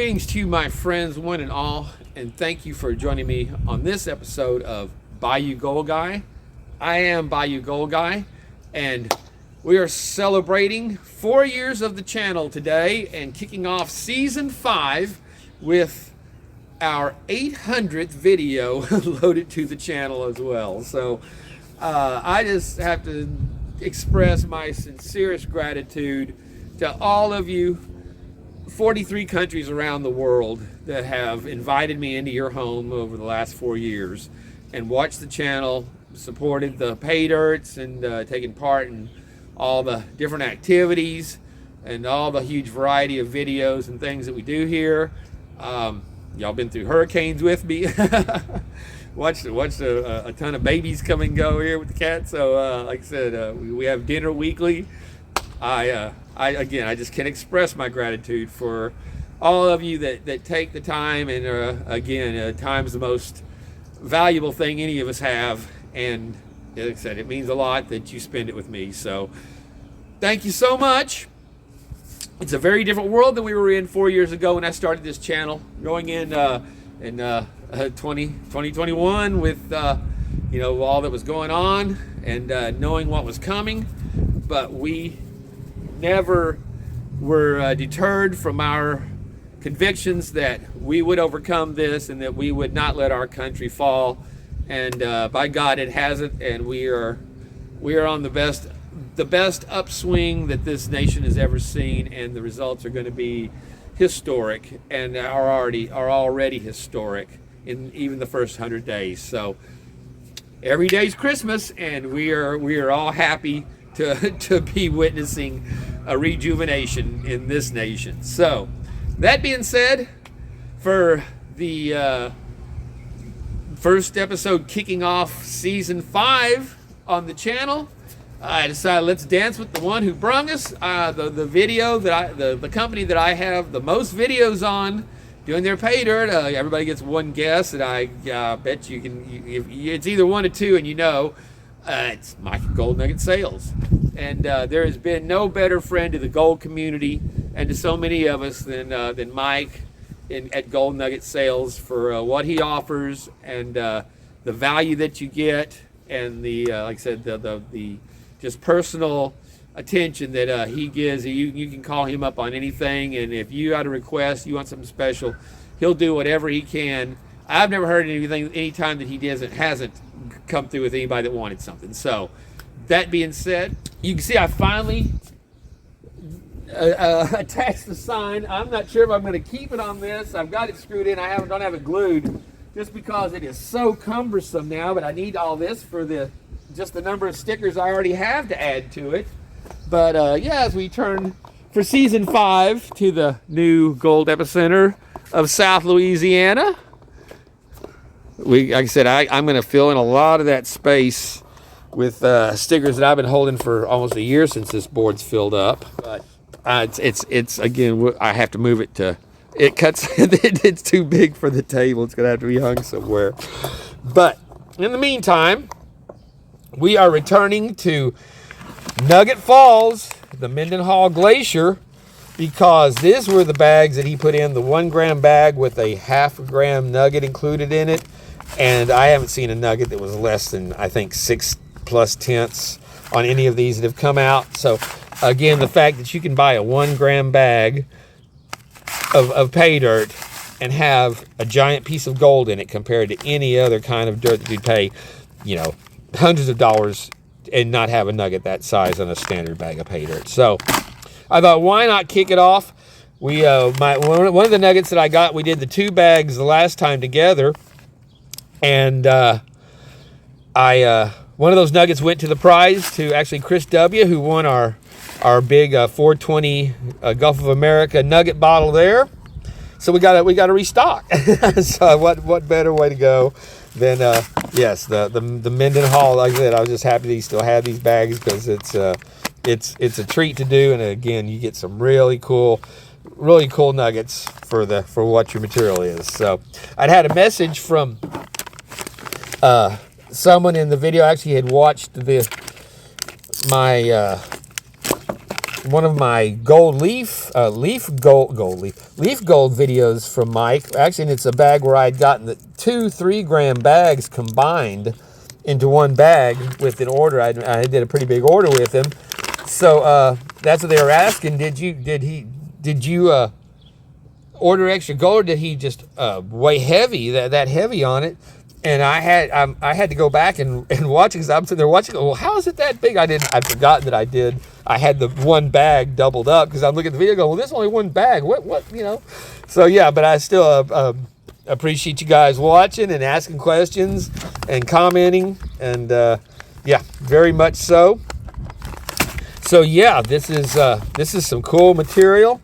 Greetings to you, my friends, one and all, and thank you for joining me on this episode of Bayou Gold Guy. I am Bayou Gold Guy, and we are celebrating 4 years of the channel today and kicking off season 5 with our 800th video loaded to the channel as well. So I just have to express my sincerest gratitude to all of you 43 countries around the world that have invited me into your home over the last 4 years and watched the channel, supported the pay dirts, and taken part in all the different activities and all the huge variety of videos and things that we do here. Y'all been through hurricanes with me. watched a ton of babies come and go here with the cat. So like I said, we have dinner weekly. I just can't express my gratitude for all of you that take the time, and time's the most valuable thing any of us have, and like I said, it means a lot that you spend it with me. So thank you so much. It's a very different world than we were in 4 years ago when I started this channel, going in 2021 with all that was going on and knowing what was coming, but we never were deterred from our convictions that we would overcome this and that we would not let our country fall. And by God, it hasn't, and we are on the best upswing that this nation has ever seen, and the results are going to be historic and are already historic in even the first 100 days. So every day's Christmas, and we are all happy to be witnessing a rejuvenation in this nation. So that being said, for the first episode kicking off season 5 on the channel, I decided let's dance with the one who brung us. The video that the company that I have the most videos on doing their pay dirt. Everybody gets one guess, and I bet you can. It's either one or two, and it's Mike Gold Nugget Sales. And there has been no better friend to the gold community and to so many of us than Mike at Gold Nugget Sales for what he offers and the value that you get, and the like I said, the just personal attention that he gives. You can call him up on anything, and if you got a request, you want something special, he'll do whatever he can. I've never heard anything any time that he hasn't come through with anybody that wanted something. So that being said, you can see I finally attached the sign. I'm not sure if I'm going to keep it on this. I've got it screwed in. Don't have it glued just because it is so cumbersome now, but I need all this for just the number of stickers I already have to add to it. But as we turn for season 5 to the new gold epicenter of South Louisiana, like I said, I'm going to fill in a lot of that space with stickers that I've been holding for almost a year since this board's filled up. But it's again, I have to move it to. It cuts. It's too big for the table. It's going to have to be hung somewhere. But in the meantime, we are returning to Nugget Falls, the Mendenhall Glacier, because these were the bags that he put in, the 1 gram bag with a 1/2 gram nugget included in it. And I haven't seen a nugget that was less than, I think, 6+ tenths on any of these that have come out. So again, the fact that you can buy a 1 gram bag of pay dirt and have a giant piece of gold in it compared to any other kind of dirt that you'd pay, hundreds of dollars and not have a nugget that size on a standard bag of pay dirt. So I thought, why not kick it off? We one of the nuggets that I got, we did the 2 bags the last time together, and one of those nuggets went to the prize to actually Chris W., who won our big 420 Gulf of America nugget bottle there. So we got to restock. So what better way to go than the Mendenhall? Like I said, I was just happy that he still had these bags, because it's a treat to do, and again, you get some really cool nuggets for what your material is. So I'd had a message from someone in the video. Actually had watched my one of my gold leaf gold videos from Mike. Actually, and it's a bag where I'd gotten the 2 3-gram bags combined into one bag with an order. I did a pretty big order with him. So that's what they were asking. Did you order extra gold, or did he just weigh heavy, that heavy on it? And I had to go back and watch it, because I'm sitting there watching. Well, how is it that big? I'd forgotten that I had the one bag doubled up, because I'm looking at the video going, well, there's only one bag. What you know? So yeah, but I still appreciate you guys watching and asking questions and commenting, and yeah, very much so. So yeah, this is some cool material,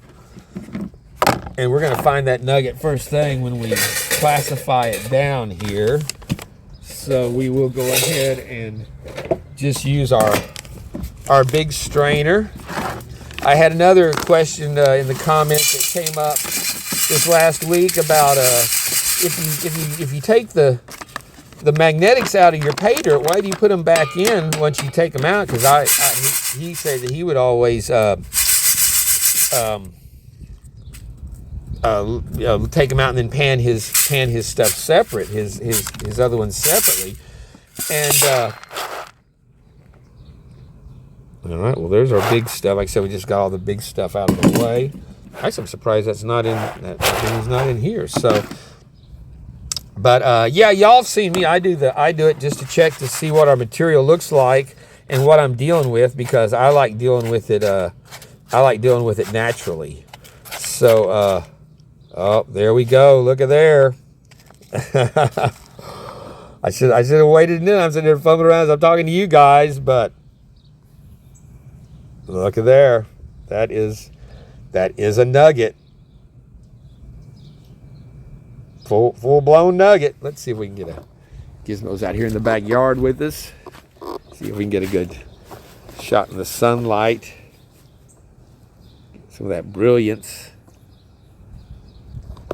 and we're gonna find that nugget first thing when we classify it down here. So we will go ahead and just use our big strainer. I had another question in the comments that came up this last week about if you take the magnetics out of your pay dirt, why do you put them back in once you take them out? Because he said that he would always take them out and then pan his stuff separate, his other ones separately. And all right, well, there's our big stuff. Like I said, we just got all the big stuff out of the way. Actually, I'm surprised that's not in, that thing's not in here. So, but yeah, y'all have seen me. I do it just to check to see what our material looks like and what I'm dealing with, because I like dealing with it. I like dealing with it naturally. So, oh, there we go. Look at there. I should have waited in. I'm sitting there fumbling around as I'm talking to you guys, but look at there. That is a nugget. Full blown nugget. Let's see if we can get a Gizmo's out here in the backyard with us. See if we can get a good shot in the sunlight. Some of that brilliance.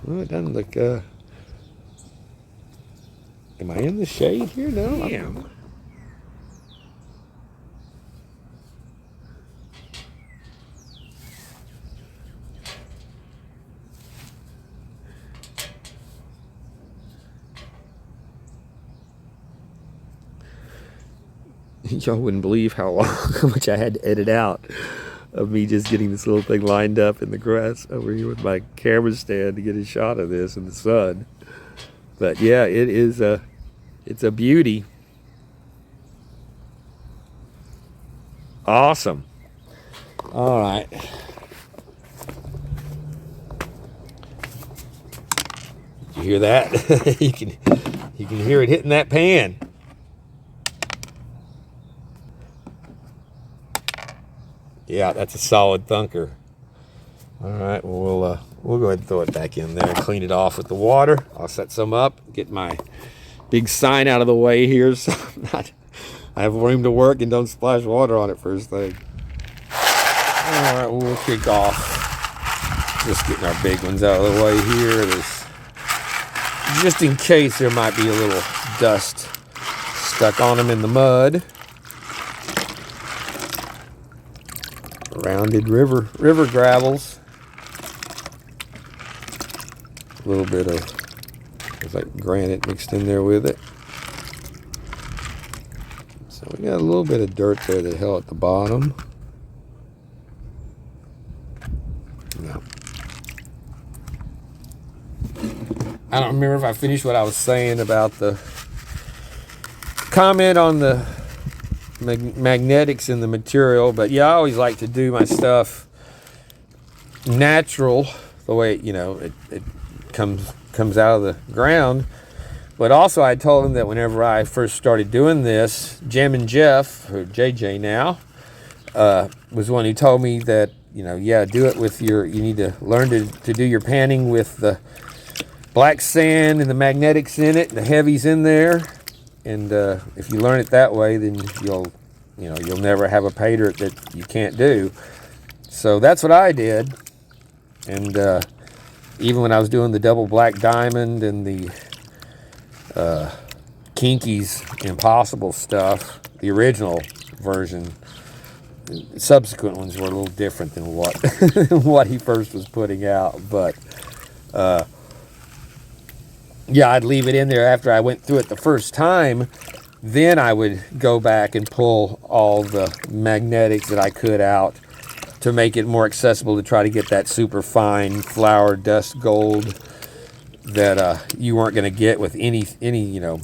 Oh, it doesn't look, am I in the shade here? No, I am. Y'all wouldn't believe how much I had to edit out of me just getting this little thing lined up in the grass over here with my camera stand to get a shot of this in the sun. But yeah, it's a beauty. Awesome. All right. Did you hear that? you can hear it hitting that pan. Yeah, that's a solid thunker. All right, well, we'll go ahead and throw it back in there and clean it off with the water. I'll set some up, get my big sign out of the way here, so I have room to work and don't splash water on it first thing. All right, we'll kick off. Just getting our big ones out of the way here. Just in case there might be a little dust stuck on them in the mud. Rounded river gravels. A little bit of, there's like granite mixed in there with it. So we got a little bit of dirt there that held at the bottom. No. I don't remember if I finished what I was saying about the comment on the magnetics in the material, but yeah, I always like to do my stuff natural, the way it comes out of the ground. But also, I told him that whenever I first started doing this, Jammin' Jeff, or JJ now, was one who told me that yeah, do it with you need to learn to do your panning with the black sand and the magnetics in it and the heavies in there. And if you learn it that way, then you'll never have a pay dirt that you can't do. So that's what I did. And even when I was doing the double black diamond and the Kinky's Impossible stuff, the original version, Subsequent ones were a little different than what what he first was putting out, but yeah, I'd leave it in there after I went through it the first time. Then I would go back and pull all the magnetics that I could out to make it more accessible, to try to get that super fine flour dust gold that you weren't going to get with any, you know,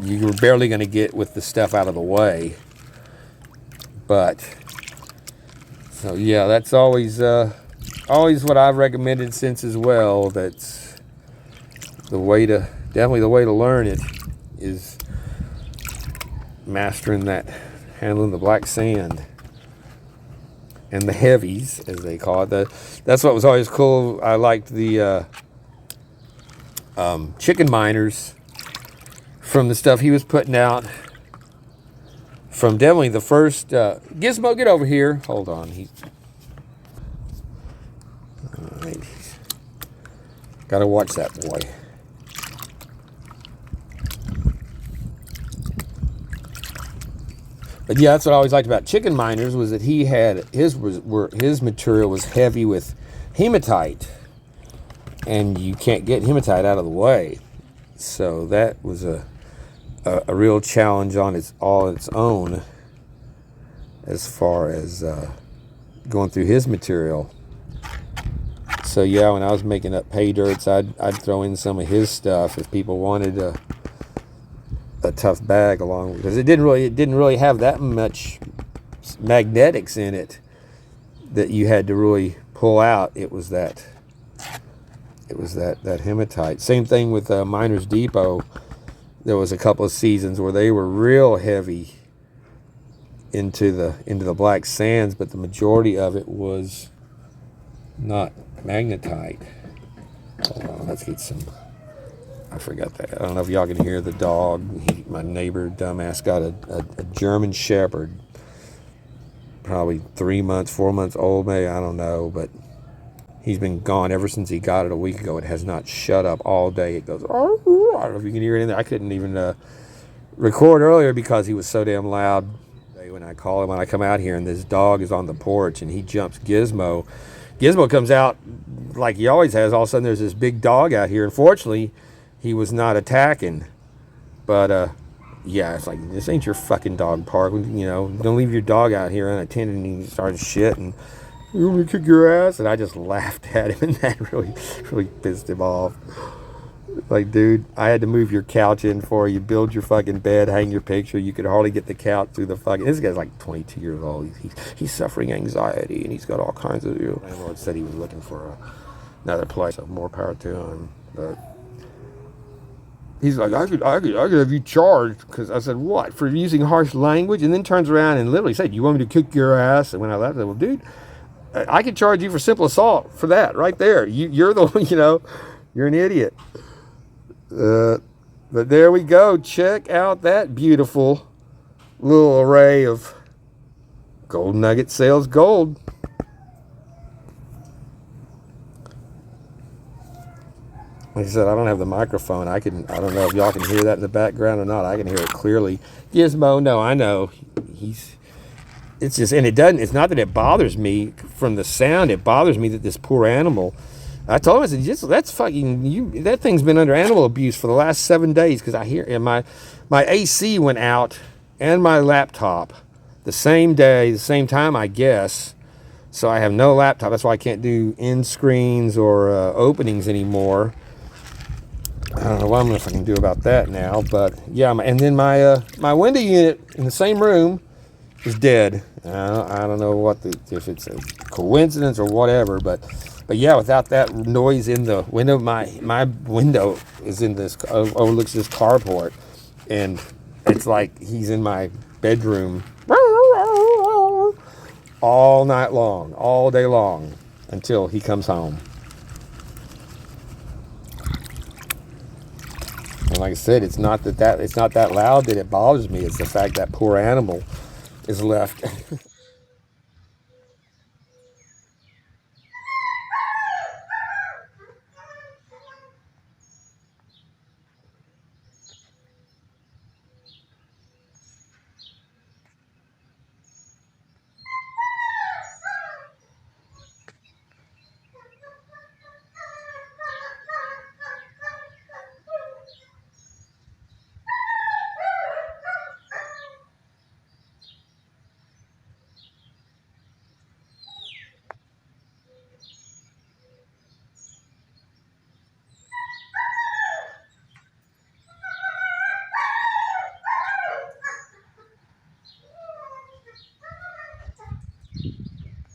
you were barely going to get with the stuff out of the way. But so yeah, that's always what I've recommended since as well. That's the way to, definitely the way to learn it, is mastering that, handling the black sand and the heavies, as they call it. That's what was always cool. I liked the chicken miners from the stuff he was putting out. From definitely the first Gizmo, get over here. Hold on. All right. Gotta watch that boy. But yeah, that's what I always liked about chicken miners, was that he had his material was heavy with hematite, and you can't get hematite out of the way. So that was a real challenge on its own, as far as going through his material. So yeah, when I was making up pay dirts, I'd throw in some of his stuff if people wanted a tough bag along, because it didn't really have that much magnetics in it that you had to really pull out. It was that hematite. Same thing with Miners Depot. There was a couple of seasons where they were real heavy into the black sands, but the majority of it was not magnetite. Hold on, let's get some. I forgot that. I don't know if y'all can hear the dog. My neighbor, dumbass, got a German Shepherd, probably 3 months, 4 months old, maybe, I don't know, but he's been gone ever since he got it a week ago. It has not shut up all day. It goes, oh, I don't know if you can hear it in there. I couldn't even record earlier because he was so damn loud. When I call him, when I come out here, and this dog is on the porch, and he jumps Gizmo. Gizmo comes out like he always has. All of a sudden, there's this big dog out here. Unfortunately, he was not attacking. But yeah, it's like, this ain't your fucking dog park. You know, don't leave your dog out here unattended. And he started shit, and you want me to kick your ass? And I just laughed at him, and that really pissed him off. Like, dude, I had to move your couch in for you, build your fucking bed, hang your picture. You could hardly get the couch through the fucking. This guy's like 22 years old. He's suffering anxiety, and he's got all kinds of. The landlord said he was looking for another place. So more power to him. But he's like, I could have you charged, because I said, what, for using harsh language? And then turns around and literally said, you want me to kick your ass? And when I left, I said, well, dude, I could charge you for simple assault for that right there. You're the one, you're an idiot. But there we go. Check out that beautiful little array of Gold Nugget Sales gold. Like I said, I don't have the microphone. I don't know if y'all can hear that in the background or not. I can hear it clearly. Gizmo, no, I know. It's just, and it's not that it bothers me from the sound. It bothers me that this poor animal. I told him, I said, that's fucking, that thing's been under animal abuse for the last 7 days, because I hear, and my AC went out and my laptop the same day, the same time, I guess. So I have no laptop. That's why I can't do end screens or openings anymore. I don't know what I'm fucking do about that now, but yeah. And then my window unit in the same room is dead. I don't know if it's a coincidence or whatever, but yeah, without that noise in the window, my window is in this, overlooks this carport, and it's like he's in my bedroom all night long, all day long, until he comes home. And like I said, it's not that loud that it bothers me. It's the fact that poor animal is left.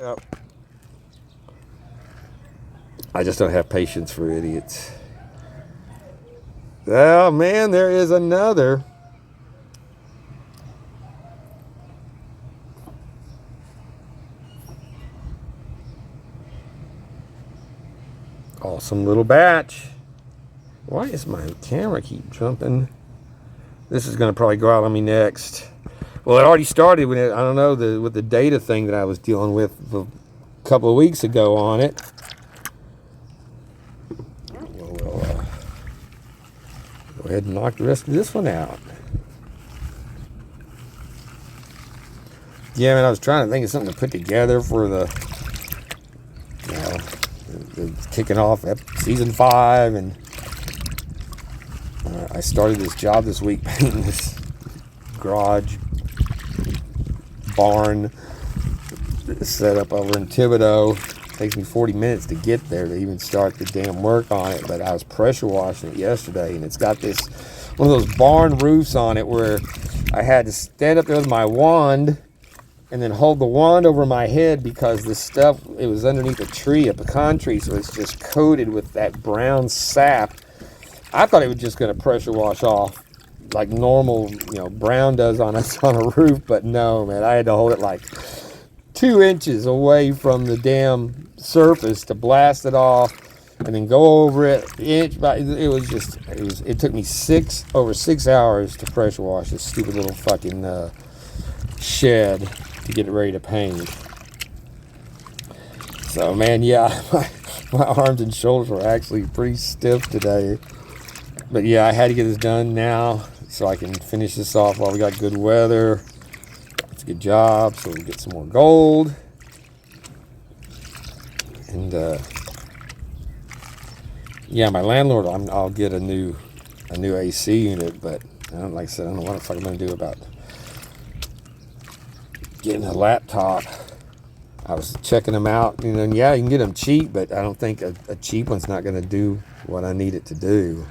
Yep. I just don't have patience for idiots. Oh man, there is another. Awesome little batch. Why is my camera keep jumping? This is going to probably go out on me next. Well, it already started with it. I don't know, with the data thing that I was dealing with a couple of weeks ago on it. We'll go ahead and knock the rest of this one out. Yeah, man, I was trying to think of something to put together for the, you know, the kicking off season 5, and I started this job this week painting this garage barn set up over in Thibodeau. It takes me 40 minutes to get there to even start the damn work on it, but I was pressure washing it yesterday, and it's got this one of those barn roofs on it where I had to stand up there with my wand and then hold the wand over my head because the stuff, it was underneath a tree, a pecan tree, so it's just coated with that brown sap. I thought it was just going to pressure wash off like normal, you know, brown does on a roof, but no, man, I had to hold it like 2 inches away from the damn surface to blast it off and then go over it inch by. It took me over 6 hours to pressure wash this stupid little fucking shed to get it ready to paint. So man, yeah, my arms and shoulders were actually pretty stiff today. But yeah, I had to get this done now so I can finish this off while we got good weather. It's a good job, so we get some more gold. And yeah, my landlord, I'll get a new AC unit, but like I said, I don't know what the fuck I'm gonna do about getting a laptop. I was checking them out, you know, and yeah, you can get them cheap, but I don't think a cheap one's not going to do what I need it to do.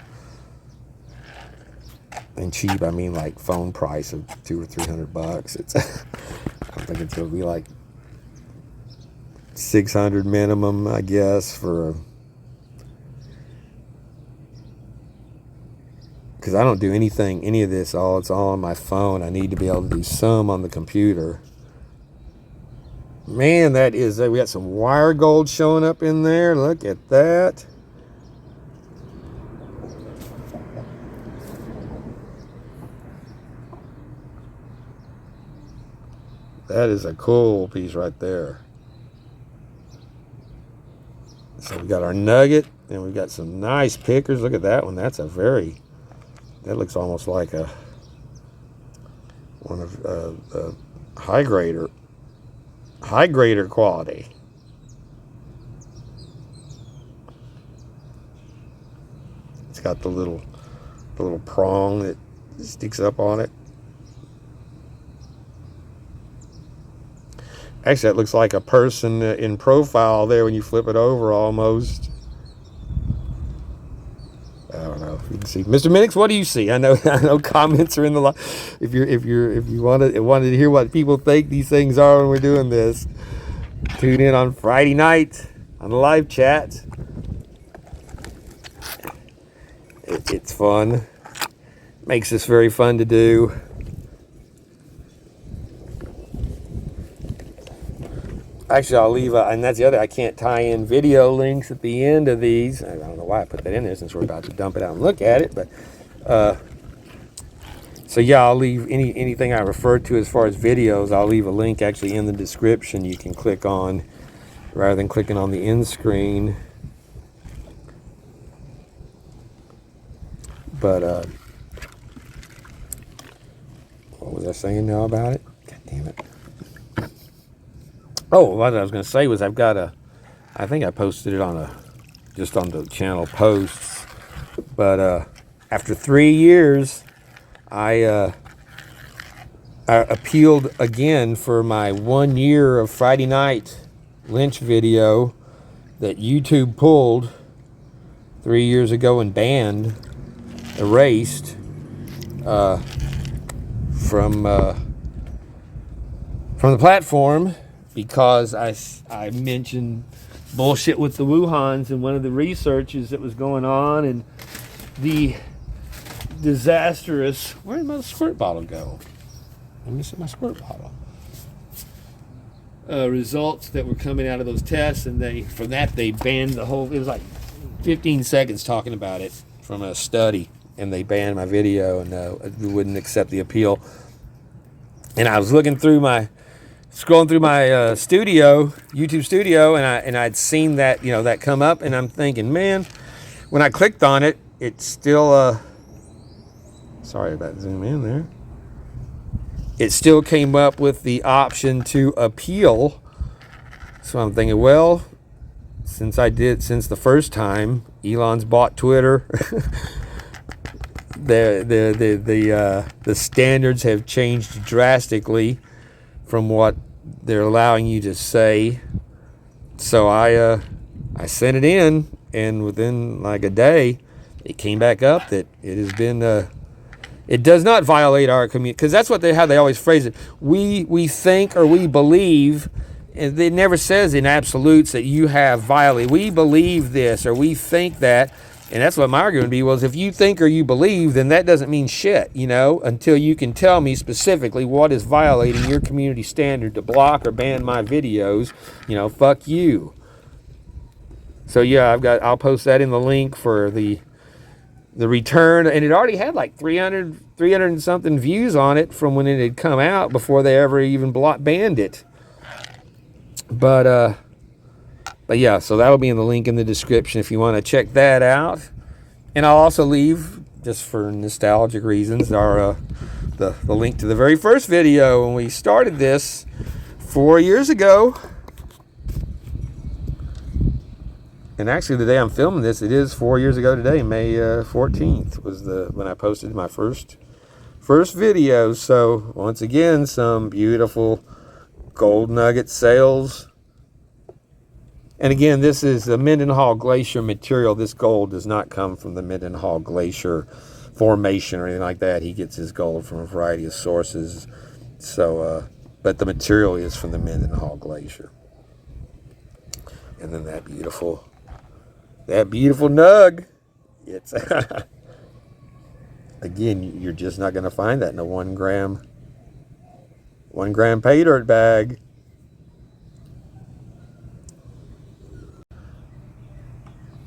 And cheap, I mean like phone price of $200 or $300. It's I don't think it's going to be like $600 minimum, I guess, for because I don't do any of this. It's all on my phone. I need to be able to do some on the computer. Man, that is, we got some wire gold showing up in there. Look at that. That is a cool piece right there. So we got our nugget, and we got some nice pickers. Look at that one. That looks almost like one of high grader quality. It's got the little prong that sticks up on it. Actually, that looks like a person in profile there when you flip it over almost. I don't know if you can see. Mr. Minix, what do you see? I know comments are in the line. If you wanted to hear what people think these things are when we're doing this, tune in on Friday night on the live chat. It's fun. Makes this very fun to do. Actually, I'll leave, and that's the other, I can't tie in video links at the end of these. I don't know why I put that in there since we're about to dump it out and look at it, but, so yeah, I'll leave anything I refer to as far as videos, I'll leave a link actually in the description you can click on, rather than clicking on the end screen. But, what was I saying now about it? God damn it. Oh, what I was going to say was I think I posted it just on the channel posts, but after 3 years, I appealed again for my 1 year of Friday night lynch video that YouTube pulled 3 years ago and erased from the platform because I mentioned bullshit with the Wuhans and one of the researches that was going on, and the disastrous, where did my squirt bottle go? I'm missing my squirt bottle. Results that were coming out of those tests, and from that they banned the whole. It was like 15 seconds talking about it from a study, and they banned my video, and we wouldn't accept the appeal. And I was scrolling through my YouTube studio, and I'd seen that, that come up, and I'm thinking, man, when I clicked on it, it's still sorry about zoom in there. It still came up with the option to appeal. So I'm thinking, well, since the first time Elon's bought Twitter, the standards have changed drastically from what they're allowing you to say. So I sent it in, and within like a day, it came back up that it has been it does not violate our community, because that's how they always phrase it. We think, or we believe, and it never says in absolutes that you have violated. We believe this, or we think that, and that's what my argument would be. Was if you think or you believe, then that doesn't mean shit, until you can tell me specifically what is violating your community standard to block or ban my videos. Fuck you. So yeah, I'll post that in the link for the return, and it already had like 300 and something views on it from when it had come out before they ever even banned it. But yeah, so that'll be in the link in the description if you want to check that out. And I'll also leave, just for nostalgic reasons, the link to the very first video when we started this 4 years ago. And actually, the day I'm filming this, it is 4 years ago today. May 14th was when I posted my first video. So once again, some beautiful gold nugget sales. And again, this is the Mendenhall Glacier material. This gold does not come from the Mendenhall Glacier formation or anything like that. He gets his gold from a variety of sources. So, but the material is from the Mendenhall Glacier. And then that beautiful nug. It's again, you're just not going to find that in a 1 gram pay dirt bag.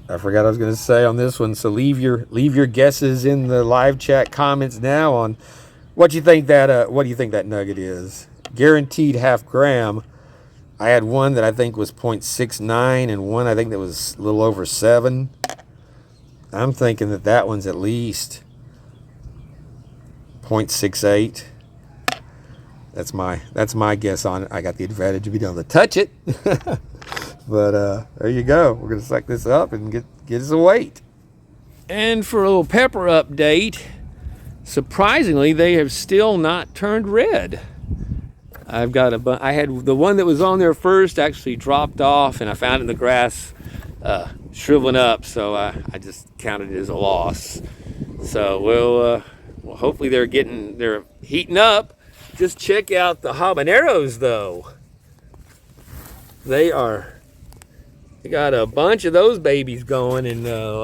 I forgot I was going to say on this one. So leave your guesses in the live chat comments now on what do you think that nugget is. Guaranteed half gram. I had one that I think was 0.69 and one I think that was a little over 7. I'm thinking that one's at least 0.68. That's my guess on it. I got the advantage of being able to touch it. But there you go. We're going to suck this up and get us a weight. And for a little pepper update, surprisingly, they have still not turned red. I had the one that was on there first actually dropped off, and I found it in the grass shriveling up, so I just counted it as a loss. So well, hopefully they're heating up. Just check out the habaneros though. They got a bunch of those babies going, and the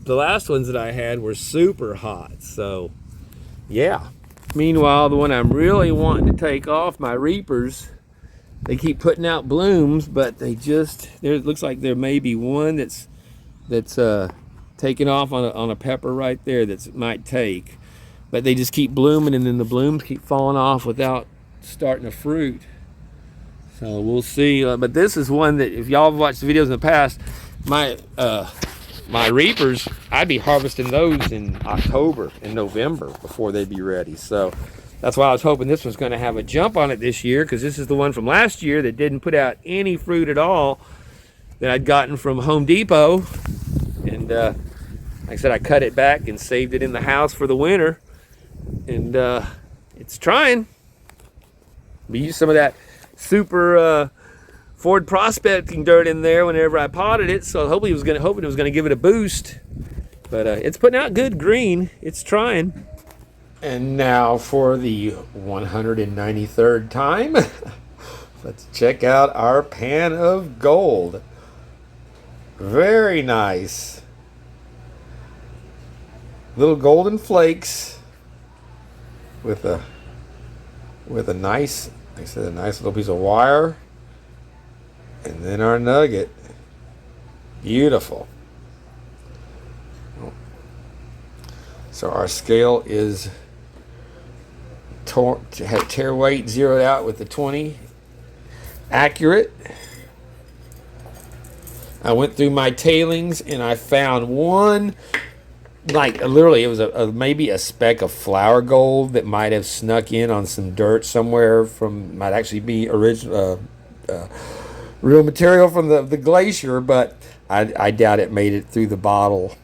last ones that I had were super hot. So yeah. Meanwhile, the one I'm really wanting to take off, my reapers, they keep putting out blooms, but it looks like there may be one that's taking off on a pepper right there that might take. But they just keep blooming, and then the blooms keep falling off without starting to fruit. So we'll see. But this is one that, if y'all have watched the videos in the past, my reapers, I'd be harvesting those in October and November before they'd be ready. So that's why I was hoping this was going to have a jump on it this year, because this is the one from last year that didn't put out any fruit at all that I'd gotten from Home Depot. And like I said, I cut it back and saved it in the house for the winter. And it's trying. We used some of that super Ford prospecting dirt in there whenever I potted it, so hoping it was going to give it a boost. But it's putting out good green. It's trying. And now for the 193rd time, let's check out our pan of gold. Very nice. Little golden flakes with a nice, like I said, a nice little piece of wire. And then our nugget. Beautiful. So our scale is tear weight zeroed out with the 20 accurate. I went through my tailings and I found one, like literally it was maybe a speck of flour gold that might have snuck in on some dirt somewhere from, might actually be original real material from the glacier, but I doubt it made it through the bottle.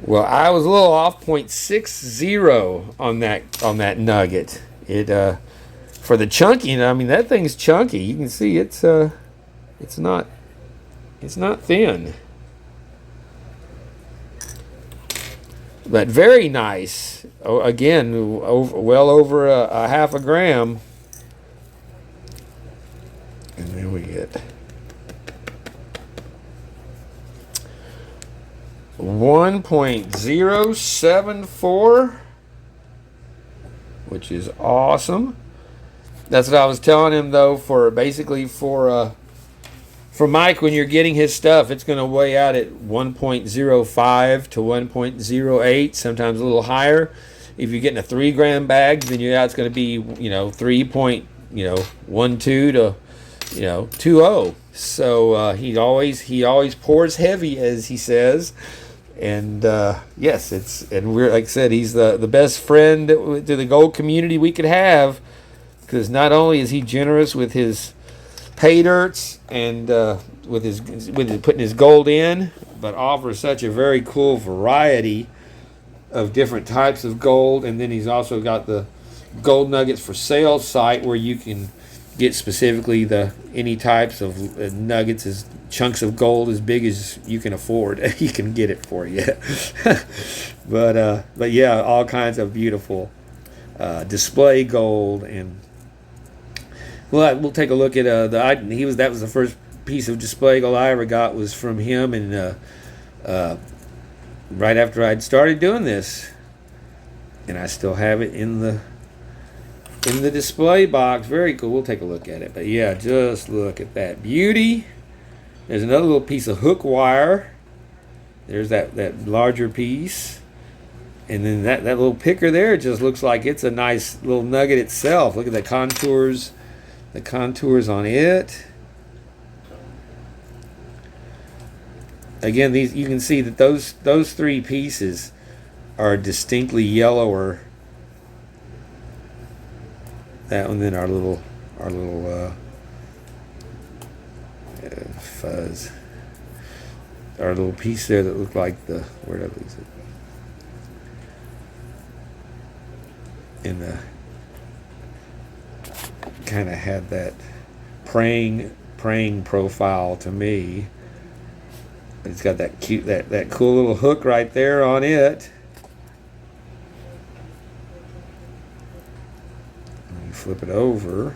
Well, I was a little off, 0.60 on that nugget. It for the chunky, I mean that thing's chunky. You can see it's not thin, but very nice. Oh, again, well over a half a gram. And then we get 1.074, which is awesome. That's what I was telling him though, for basically for Mike, when you're getting his stuff, it's going to weigh out at 1.05 to 1.08, sometimes a little higher. If you're getting a 3 gram bag, then it's going to be 3.12 to 20. So he always pours heavy, as he says. And yes, we're, like I said, he's the best friend to the gold community we could have, because not only is he generous with his pay dirts and with putting his gold in, but offers such a very cool variety of different types of gold. And then he's also got the Gold Nuggets for Sales site, where you can get specifically any types of nuggets, as chunks of gold as big as you can afford. He can get it for you. but yeah, all kinds of beautiful display gold. And we'll take a look at that was the first piece of display gold I ever got, was from him, and right after I'd started doing this, and I still have it in the display box. Very cool. We'll take a look at it. But yeah, just look at that beauty. There's another little piece of hook wire. There's that larger piece. And then that little picker there just looks like it's a nice little nugget itself. Look at the contours on it. Again, you can see that those 3 pieces are distinctly yellower. That one, then our little fuzz, our little piece there that looked like where did I lose it? In the kind of had that praying profile to me. It's got that cute, that cool little hook right there on it. Flip it over.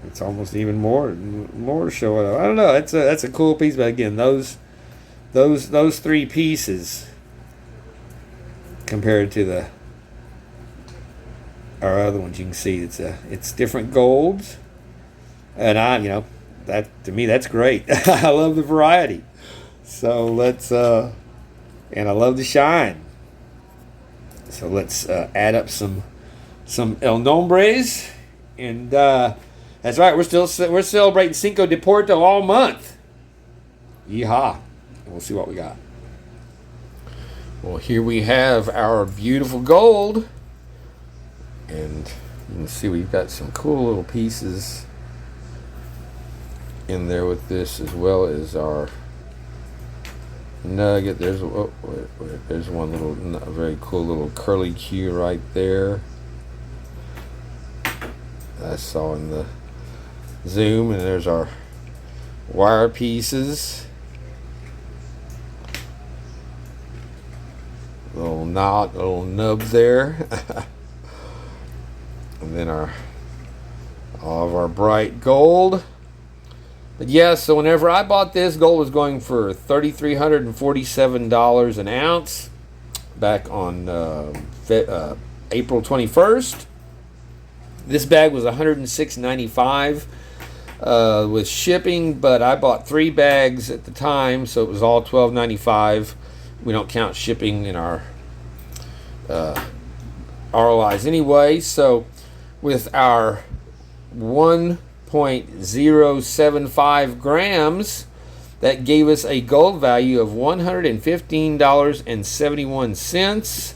It's almost even more showing up. I don't know. That's a cool piece. But again, those 3 pieces compared to our other ones, you can see it's different golds, and that, to me, that's great. I love the variety. So let's and I love the shine. So let's add up some El Nombres, and that's right. We're celebrating Cinco de Porto all month. Yeehaw! And we'll see what we got. Well, here we have our beautiful gold, and you can see we've got some cool little pieces in there with this, as well as our nugget. There's one little very cool little curly Q right there. I saw in the zoom, and there's our wire pieces. little knot, little nub there. And then all of our bright gold. But yeah, so whenever I bought this, gold was going for $3,347 an ounce back on April 21st. This bag was $106.95 with shipping, but I bought 3 bags at the time, so it was all $12.95. We don't count shipping in our ROIs anyway. So with our 1.075 grams, that gave us a gold value of $115.71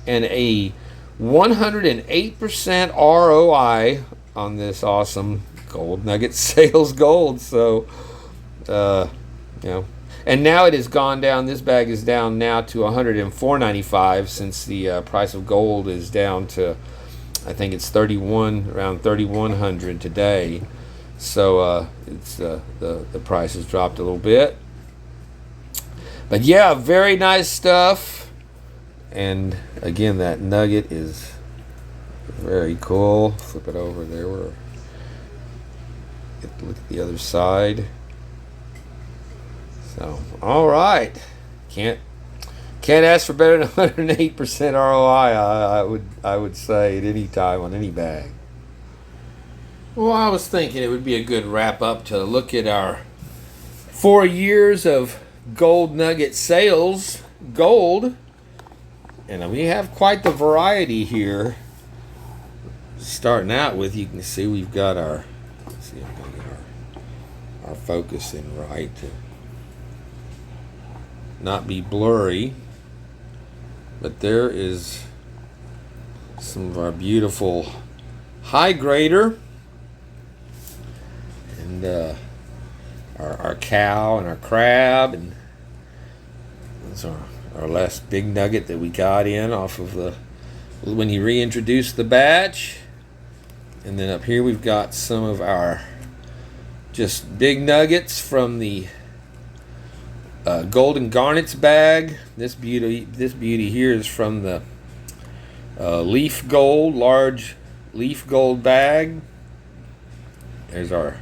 and a 108% ROI on this awesome Gold Nugget Sales gold. So, you know, and now it has gone down. This bag is down now to $104.95 since the price of gold is down to, I think it's around 3,100 today. So it's the price has dropped a little bit. But yeah, very nice stuff. And again, that nugget is very cool. Flip it over there. Look at the other side. So, all right. Can't ask for better than 108% ROI. I would say at any time on any bag. Well, I was thinking it would be a good wrap up to look at our 4 years of Gold Nugget Sales gold. And we have quite the variety here. Starting out with, you can see we've got our, let's see if I can get our focus in right to not be blurry. But there is some of our beautiful high grader. And our cow and our crab, and that's our last big nugget that we got in off of when he reintroduced the batch. And then up here we've got some of our just big nuggets from the Golden Garnets bag. This beauty here is from the leaf gold, large leaf gold bag. There's our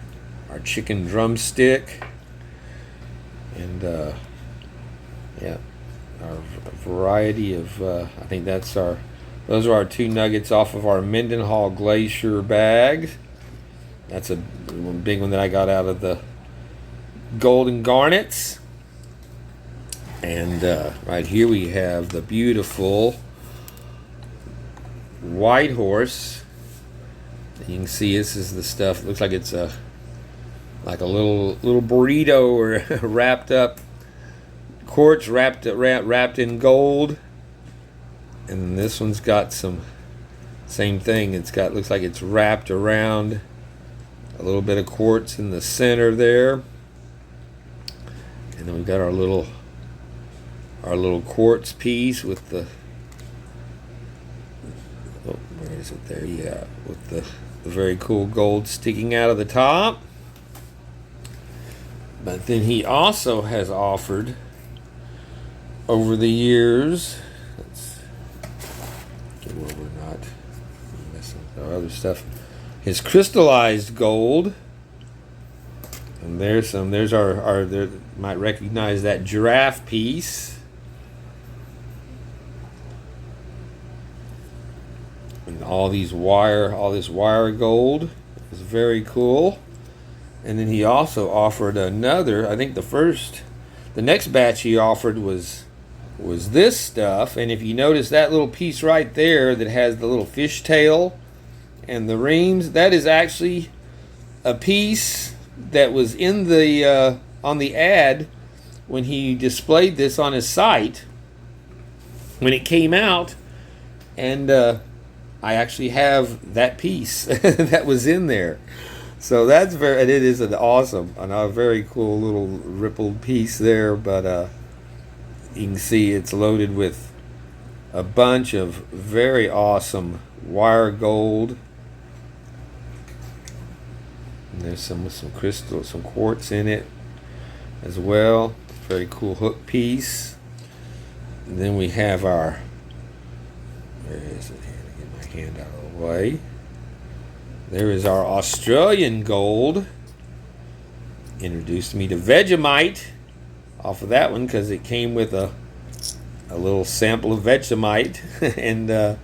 chicken drumstick, and yeah, our variety of I think those are our 2 nuggets off of our Mendenhall Glacier bag. That's a big one that I got out of the Golden Garnets. And right here we have the beautiful White Horse. You can see this is the stuff. It looks like it's like a little burrito or wrapped up quartz, wrapped in gold. And this one's got some same thing. Looks like it's wrapped around a little bit of quartz in the center there. And then we've got our little quartz piece with the, oh, where is it there? Yeah, with the very cool gold sticking out of the top. But then he also has offered over the years, let's get where we're not messing with our other stuff, his crystallized gold. And there's our there, might recognize that giraffe piece. And all this wire gold is very cool. And then he also offered another, I think the next batch he offered was this stuff. And if you notice that little piece right there that has the little fishtail and the rings, that is actually a piece that was in the on the ad when he displayed this on his site when it came out. And I actually have that piece that was in there. So it is an awesome and a very cool little rippled piece there. But you can see it's loaded with a bunch of very awesome wire gold. And there's some crystal, some quartz in it as well. Very cool hook piece. And then we have our, where is it here? To get my hand out of the way. There is our Australian gold. Introduced me to Vegemite off of that one because it came with a little sample of Vegemite, and I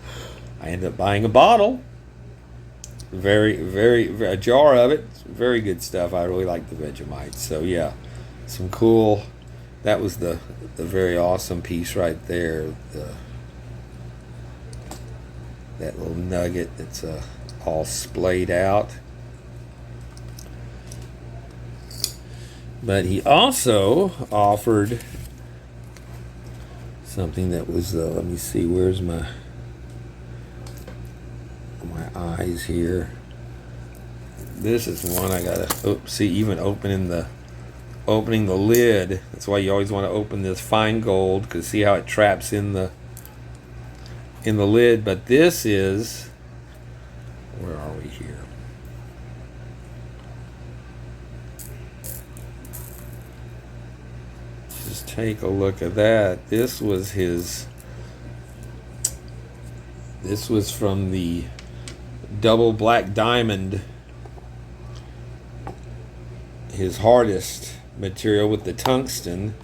ended up buying a bottle. A jar of it. Very good stuff. I really like the Vegemite. So yeah, some cool. That was the very awesome piece right there. That little nugget that's all splayed out. But he also offered something that was, let me see, where's my eyes here. This is one I gotta see, even opening the lid. That's why you always want to open this fine gold, because see how it traps in the lid. But this is, where are we here? Just take a look at that. This was from the double black diamond, his hardest material with the tungsten.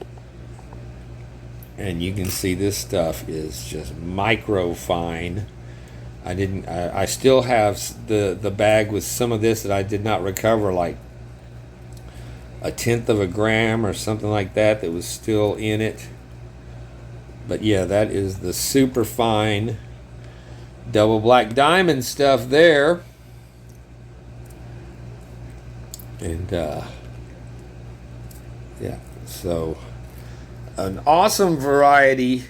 And you can see this stuff is just micro fine. I still have the bag with some of this that I did not recover, like 1/10 of a gram or something like that was still in it. But yeah, that is the super fine double black diamond stuff there. And yeah, so an awesome variety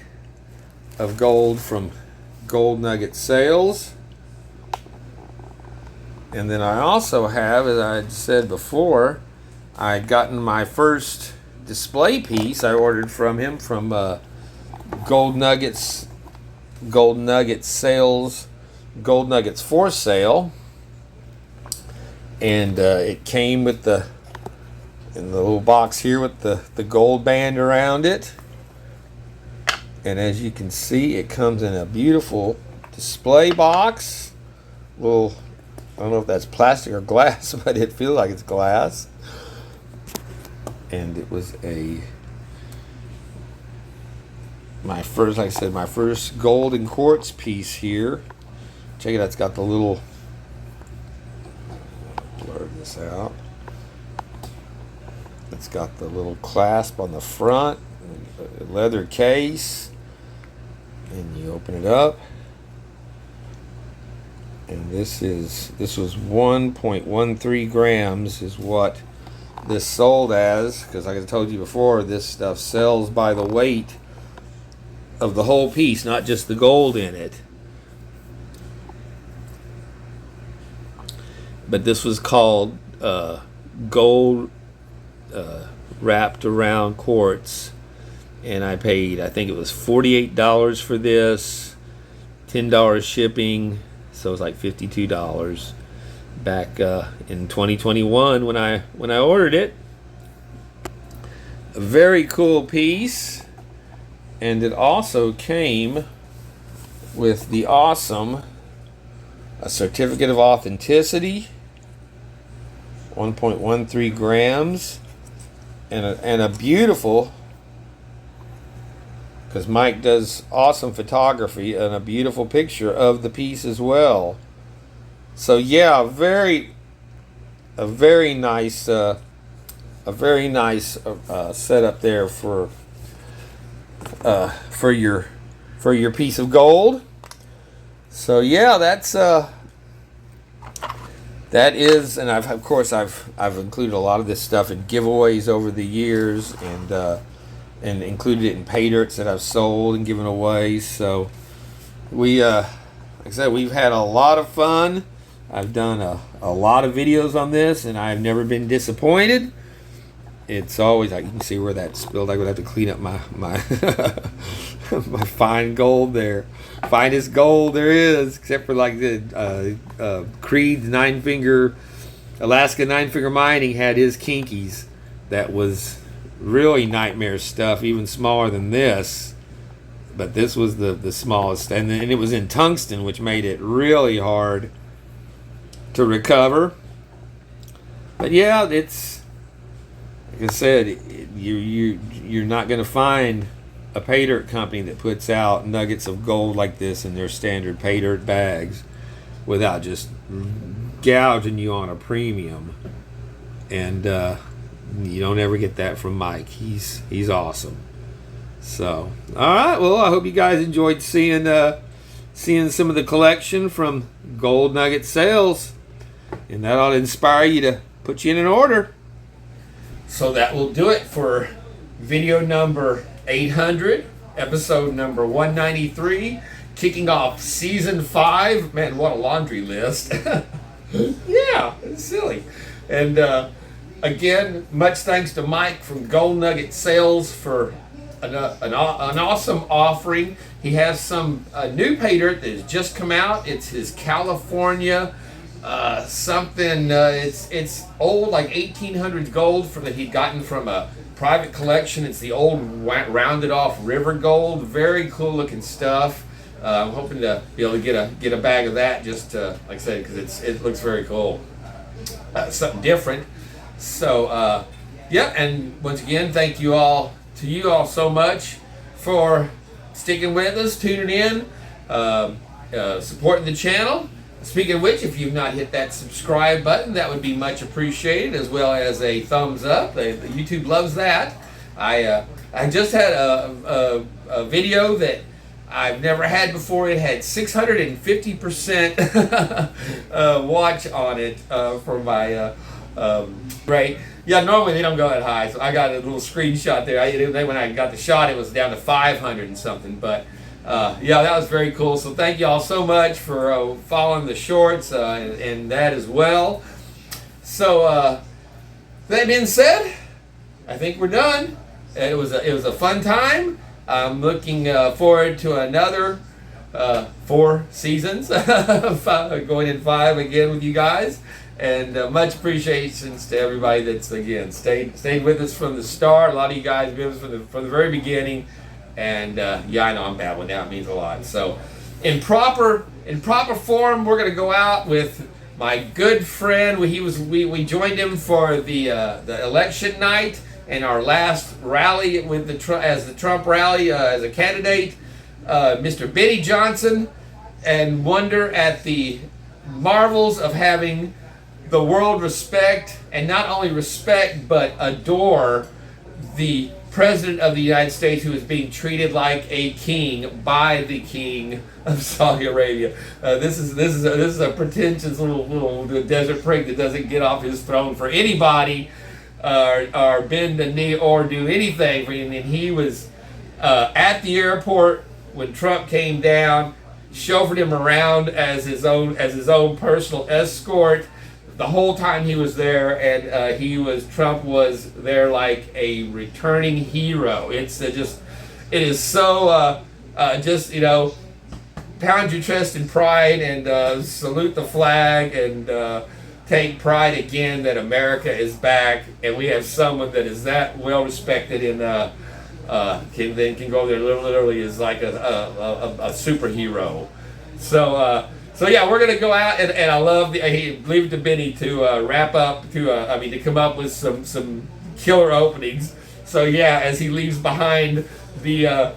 of gold from Gold Nugget Sales. And then I also have, as I had said before, I had gotten my first display piece I ordered from him from Gold Nugget Sales, Gold Nuggets for Sale. And it came with in the little box here with the gold band around it. And as you can see, it comes in a beautiful display box. Little, I don't know if that's plastic or glass, but it feels like it's glass. And it was my first, like I said, my first gold and quartz piece here. Check it out, it's got the little, blur this out. It's got the little clasp on the front, a leather case, and you open it up. And this was 1.13 grams is what this sold as, because like I told you before, this stuff sells by the weight of the whole piece, not just the gold in it. But this was called gold wrapped around quartz, and I paid, I think it was $48 for this, $10 shipping, so it was like $52 back in 2021 when I ordered it. A very cool piece. And it also came with the awesome a certificate of authenticity, 1.13 grams, and a beautiful, because Mike does awesome photography, and a beautiful picture of the piece as well. So yeah, a very nice setup there for your piece of gold. So yeah, that is, and I've included a lot of this stuff in giveaways over the years, and included it in pay dirts that I've sold and given away. So we, like I said, we've had a lot of fun. I've done a lot of videos on this, and I've never been disappointed. It's always, like, you can see where that spilled. I would have to clean up my my fine gold there. Finest gold there is, except for like the Creed's Alaska 9-finger mining had his kinkies. That was really nightmare stuff, even smaller than this. but this was the smallest, and it was in tungsten, which made it really hard to recover. But yeah, it's like I said, you're not going to find a pay dirt company that puts out nuggets of gold like this in their standard pay dirt bags without just gouging you on a premium. And you don't ever get that from Mike. He's awesome. So, all right. Well, I hope you guys enjoyed seeing some of the collection from Gold Nugget Sales, and that ought to inspire you to put you in an order. So that will do it for video number 800, episode number 193, kicking off season 5. Man, what a laundry list! Yeah, it's silly. And again, much thanks to Mike from Gold Nugget Sales for an awesome offering. He has some new pay dirt that has just come out. It's his California something. It's old, like 1800s gold that he'd gotten from a private collection. It's the old rounded off river gold. Very cool looking stuff. I'm hoping to be able to get a bag of that, just like I said, because it looks very cool. Something different. So yeah, and once again, thank you all so much for sticking with us, tuning in, supporting the channel. Speaking of which, if you've not hit that subscribe button, that would be much appreciated, as well as a thumbs up. YouTube loves that. I just had a video that I've never had before. It had 650% watch on it for my rate. Yeah, normally they don't go that high, so I got a little screenshot there. When I got the shot, it was down to 500 and something, but yeah, that was very cool. So thank you all so much for following the shorts and that as well. So that being said, I think we're done. It was a fun time. I'm looking forward to another 4 seasons, going in 5 again with you guys. And much appreciations to everybody that's again stayed with us from the start. A lot of you guys have been with us from the very beginning. And yeah, I know I'm bad with that. It means a lot. So, in proper form, we're gonna go out with my good friend. We joined him for the election night and our last rally with the Trump rally as a candidate, Mr. Benny Johnson, and wonder at the marvels of having the world respect, and not only respect but adore the President of the United States, who is being treated like a king by the King of Saudi Arabia. This is a pretentious little desert prig that doesn't get off his throne for anybody, or bend a knee or do anything for him. And he was at the airport when Trump came down, chauffeured him around as his own personal escort the whole time he was there, and Trump was there like a returning hero. It is so just, you know, pound your chest in pride and salute the flag and take pride again that America is back, and we have someone that is that well respected and can go there literally is like a superhero. So yeah, we're gonna go out, and I leave it to Benny to wrap up, to come up with some killer openings. So yeah, as he leaves behind the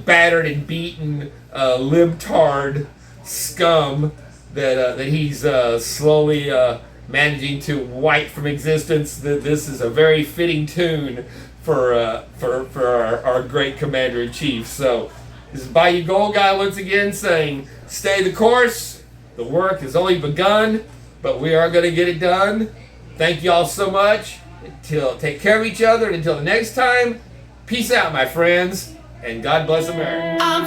battered and beaten libtard scum that he's slowly managing to wipe from existence, this is a very fitting tune for our great Commander-in-Chief. So this is Bayou Gold Guy once again saying, stay the course. The work has only begun, but we are going to get it done. Thank you all so much. Take care of each other, and until the next time, peace out, my friends, and God bless America. I'm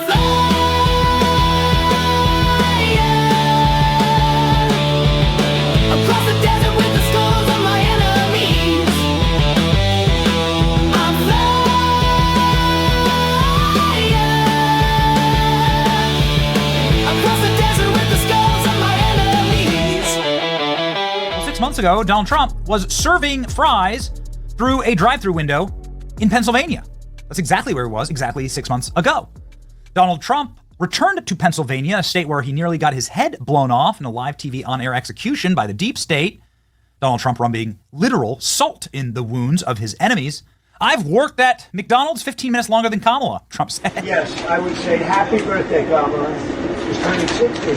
across the desert with the skulls of my enemies. I'm across the desert with the skulls of my enemies. 6 months ago, Donald Trump was serving fries through a drive-through window in Pennsylvania. That's exactly where he was exactly 6 months ago. Donald Trump returned to Pennsylvania, a state where he nearly got his head blown off in a live TV on-air execution by the deep state. Donald Trump rubbing literal salt in the wounds of his enemies. I've worked at McDonald's 15 minutes longer than Kamala, Trump said. Yes, I would say happy birthday, Kamala. She's turning 60.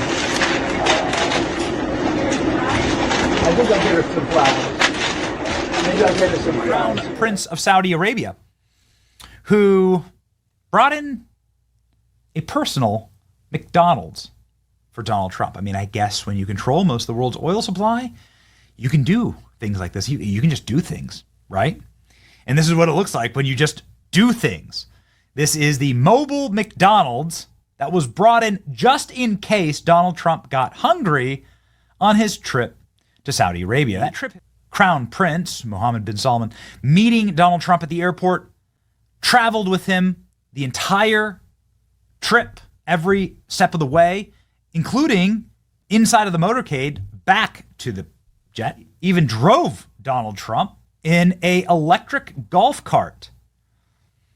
I think I'll give her some flowers. Maybe I'll give her some crowns. Prince of Saudi Arabia, who brought in a personal McDonald's for Donald Trump. I mean, I guess when you control most of the world's oil supply, you can do things like this. You can just do things, right? And this is what it looks like when you just do things. This is the mobile McDonald's that was brought in just in case Donald Trump got hungry on his trip to Saudi Arabia. That trip, Crown Prince Mohammed bin Salman meeting Donald Trump at the airport, traveled with him the entire trip, every step of the way, including inside of the motorcade back to the jet, even drove Donald Trump in a electric golf cart.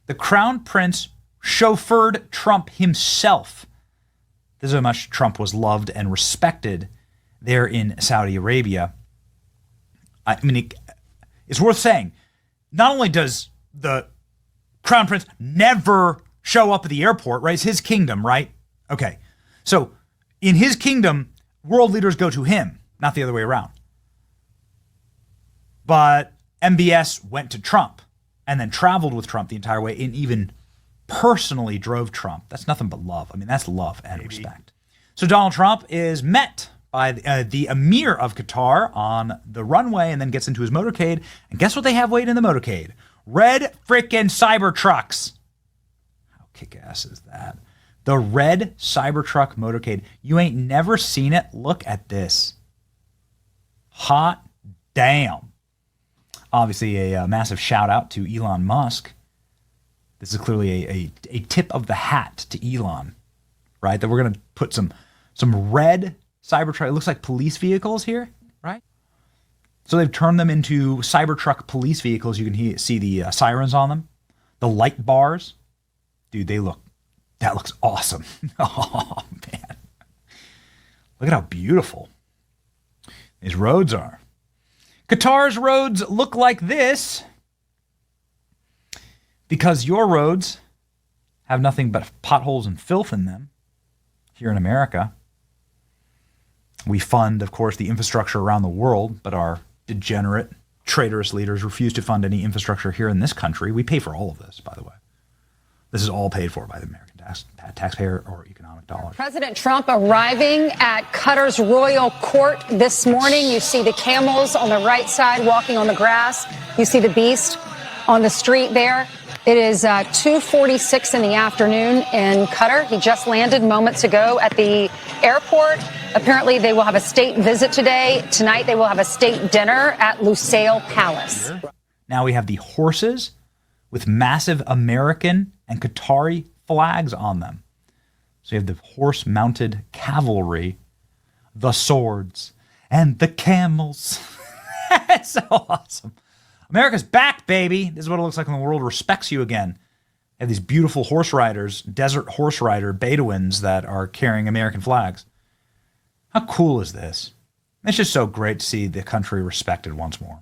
The Crown Prince chauffeured Trump himself. This is how much Trump was loved and respected there in Saudi Arabia. I mean, it's worth saying, not only does the Crown Prince never show up at the airport, right? It's his kingdom, right? Okay. So in his kingdom, world leaders go to him, not the other way around. But MBS went to Trump and then traveled with Trump the entire way and even personally drove Trump. That's nothing but love. I mean, that's love and respect. So Donald Trump is met by the Emir of Qatar on the runway and then gets into his motorcade. And guess what they have waiting in the motorcade? Red frickin' Cybertrucks. How kick-ass is that? The red Cybertruck motorcade. You ain't never seen it. Look at this. Hot damn. Obviously, a massive shout out to Elon Musk. This is clearly a tip of the hat to Elon, right? That we're going to put some red Cybertruck. It looks like police vehicles here, right? So they've turned them into Cybertruck police vehicles. You can see the sirens on them, the light bars. Dude, that looks awesome. Oh, man. Look at how beautiful these roads are. Qatar's roads look like this because your roads have nothing but potholes and filth in them. Here in America, we fund, of course, the infrastructure around the world, but our degenerate, traitorous leaders refuse to fund any infrastructure here in this country. We pay for all of this, by the way. This is all paid for by the American taxpayer or economic dollars. President Trump arriving at Qatar's royal court this morning. You see the camels on the right side walking on the grass. You see the beast on the street there. It is 2:46 in the afternoon in Qatar. He just landed moments ago at the airport. Apparently, they will have a state visit today. Tonight, they will have a state dinner at Lusail Palace. Now we have the horses with massive American and Qatari flags on them. So you have the horse-mounted cavalry, the swords, and the camels. It's so awesome. America's back, baby. This is what it looks like when the world respects you again. You have these beautiful horse riders, desert horse rider Bedouins that are carrying American flags. How cool is this? It's just so great to see the country respected once more.